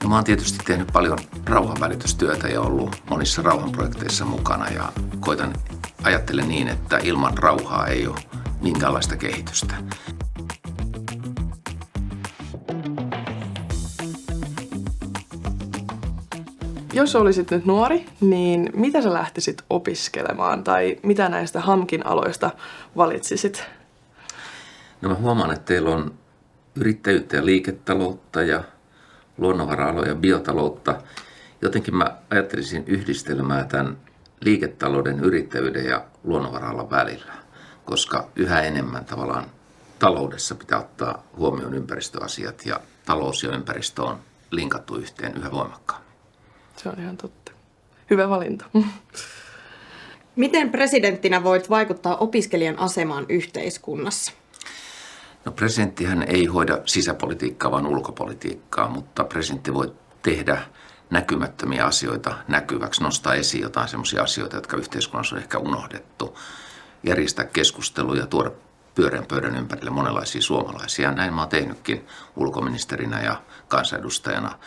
No, mä oon tietysti tehnyt paljon rauhanvälitystyötä ja ollut monissa rauhanprojekteissa mukana ja ajattelen niin, että ilman rauhaa ei ole minkäänlaista kehitystä. Jos olisit nyt nuori, niin mitä sä lähtisit opiskelemaan tai mitä näistä HAMKin aloista valitsisit? No, mä huomaan, että teillä on yrittäjyyttä ja liiketaloutta ja luonnonvara-aloja ja biotaloutta. Jotenkin mä ajattelisin yhdistelmää tämän liiketalouden, yrittäjyyden ja luonnonvara-alan välillä, koska yhä enemmän tavallaan taloudessa pitää ottaa huomioon ympäristöasiat ja talous ja ympäristö on linkattu yhteen yhä voimakkaammin. Se on ihan totta. Hyvä valinta. Miten presidenttinä voit vaikuttaa opiskelijan asemaan yhteiskunnassa? No, presidenttihän ei hoida sisäpolitiikkaa, vaan ulkopolitiikkaa, mutta presidentti voi tehdä näkymättömiä asioita näkyväksi, nostaa esiin jotain sellaisia asioita, jotka yhteiskunnassa on ehkä unohdettu, järjestää keskusteluja, tuoda pyöreän pöydän ympärille monenlaisia suomalaisia. Näin mä oon tehnytkin ulkoministerinä ja kansanedustajana.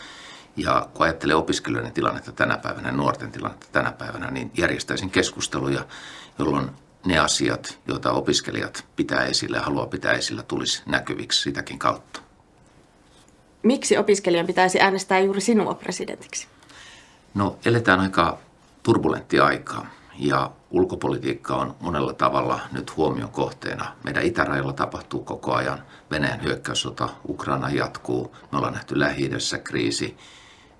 Ja kun ajattelee opiskelijoiden tilannetta tänä päivänä, nuorten tilannetta tänä päivänä, niin järjestäisin keskusteluja, jolloin ne asiat, joita opiskelijat pitää esillä ja haluaa pitää esillä, tulisi näkyviksi sitäkin kautta. Miksi opiskelijan pitäisi äänestää juuri sinua presidentiksi? No, eletään aika turbulenttia aikaa ja ulkopolitiikka on monella tavalla nyt huomion kohteena. Meidän itärajalla tapahtuu koko ajan. Venäjän hyökkäyssota, Ukraina jatkuu, me ollaan nähty Lähi-idässä kriisi.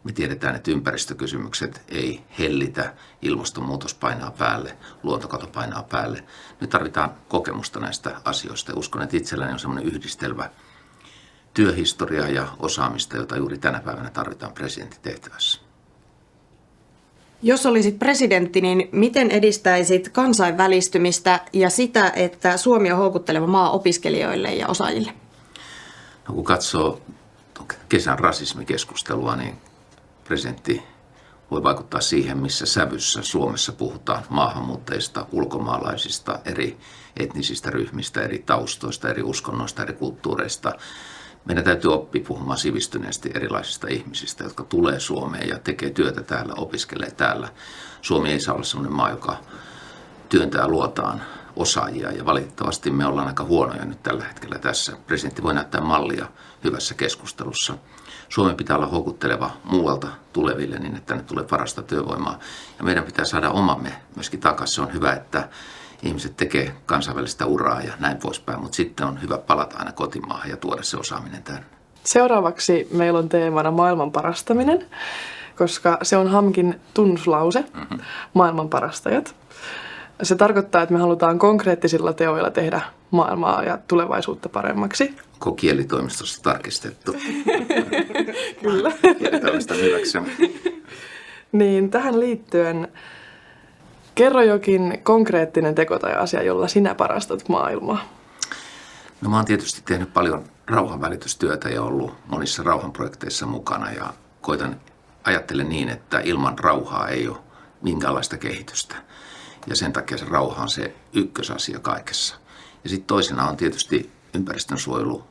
Me tiedetään, että ympäristökysymykset ei hellitä, ilmastonmuutos painaa päälle, luontokato painaa päälle. Nyt tarvitaan kokemusta näistä asioista ja uskon, että itselläni on semmoinen yhdistelmä työhistoriaa ja osaamista, jota juuri tänä päivänä tarvitaan presidentin tehtävässä. Jos olisit presidentti, niin miten edistäisit kansainvälistymistä ja sitä, että Suomi on houkutteleva maa opiskelijoille ja osaajille? No, kun katsoo kesän rasismikeskustelua, niin presidentti voi vaikuttaa siihen, missä sävyssä Suomessa puhutaan maahanmuuttajista, ulkomaalaisista, eri etnisistä ryhmistä, eri taustoista, eri uskonnoista, eri kulttuureista. Meidän täytyy oppia puhumaan sivistyneesti erilaisista ihmisistä, jotka tulee Suomeen ja tekee työtä täällä, opiskelee täällä. Suomi ei saa olla sellainen maa, joka työntää luotaan osaajia ja valitettavasti me ollaan aika huonoja nyt tällä hetkellä tässä. Presidentti voi näyttää mallia hyvässä keskustelussa. Suomen pitää olla houkutteleva muualta tuleville niin, että tänne tulee parasta työvoimaa. Ja meidän pitää saada omamme myöskin takaisin. Se on hyvä, että ihmiset tekee kansainvälistä uraa ja näin poispäin, mutta sitten on hyvä palata aina kotimaahan ja tuoda se osaaminen tänne. Seuraavaksi meillä on teemana maailman parastaminen, koska se on HAMKin tunnuslause, maailman parastajat. Se tarkoittaa, että me halutaan konkreettisilla teoilla tehdä maailmaa ja tulevaisuutta paremmaksi. Onko kielitoimistossa tarkistettu? Kyllä. Kielitoimiston hyväksymä. Niin, tähän liittyen kerro jokin konkreettinen teko tai asia, jolla sinä parastat maailmaa. No, mä oon tietysti tehnyt paljon rauhanvälitystyötä ja ollut monissa rauhanprojekteissa mukana ja ajattelen niin, että ilman rauhaa ei ole minkäänlaista kehitystä. Ja sen takia se rauha on se ykkösasia kaikessa. Ja sitten toisena on tietysti ympäristönsuojelu,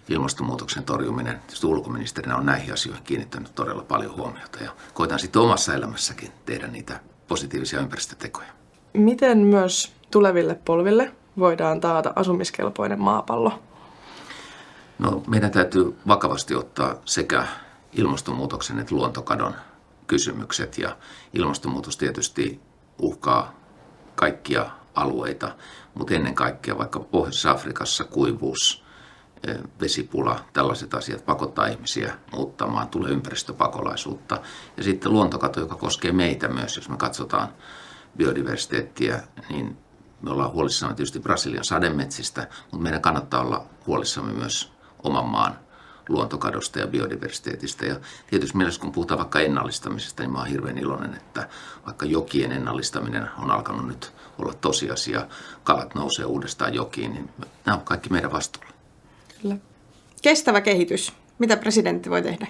ilmastonmuutoksen torjuminen. Tietysti ulkoministerinä on näihin asioihin kiinnittänyt todella paljon huomiota ja koitan sitten omassa elämässäkin tehdä niitä positiivisia ympäristötekoja. Miten myös tuleville polville voidaan taata asumiskelpoinen maapallo? No, meidän täytyy vakavasti ottaa sekä ilmastonmuutoksen että luontokadon kysymykset ja ilmastonmuutos tietysti uhkaa kaikkia alueita, mutta ennen kaikkea vaikka Pohjois-Afrikassa kuivuus, vesipula, tällaiset asiat pakottaa ihmisiä muuttamaan, tulee ympäristöpakolaisuutta. Ja sitten luontokato, joka koskee meitä myös, jos me katsotaan biodiversiteettiä, niin me ollaan huolissamme tietysti Brasilian sademetsistä, mutta meidän kannattaa olla huolissamme myös oman maan luontokadosta ja biodiversiteetistä. Ja tietysti mielessä, kun puhutaan vaikka ennallistamisesta, niin mä oon hirveän iloinen, että vaikka jokien ennallistaminen on alkanut nyt olla tosiasia, kalat nousee uudestaan jokiin, niin nämä on kaikki meidän vastuulla. Kyllä. Kestävä kehitys. Mitä presidentti voi tehdä?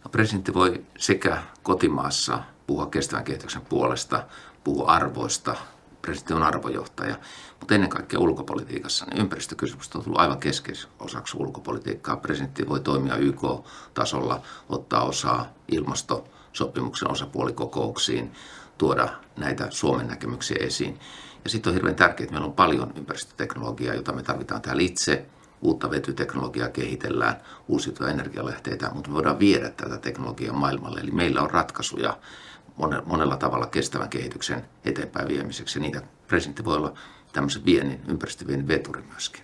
No, presidentti voi sekä kotimaassa puhua kestävän kehityksen puolesta, puhua arvoista, presidentti on arvojohtaja, mutta ennen kaikkea ulkopolitiikassa niin ympäristökysymykset on tullut aivan keskeiseksi osaksi ulkopolitiikkaa. Presidentti voi toimia YK-tasolla, ottaa osaa ilmastosopimuksen osapuolikokouksiin, tuoda näitä Suomen näkemyksiä esiin. Ja sitten on hirveän tärkeää, että meillä on paljon ympäristöteknologiaa, jota me tarvitaan täällä itse. Uutta vetyteknologiaa kehitellään, uusiutuvia energialähteitä, mutta me voidaan viedä tätä teknologiaa maailmalle. Eli meillä on ratkaisuja monella tavalla kestävän kehityksen eteenpäin viemiseksi. Ja niitä presidentti voi olla tämmöisen ympäristöviennin veturi myöskin.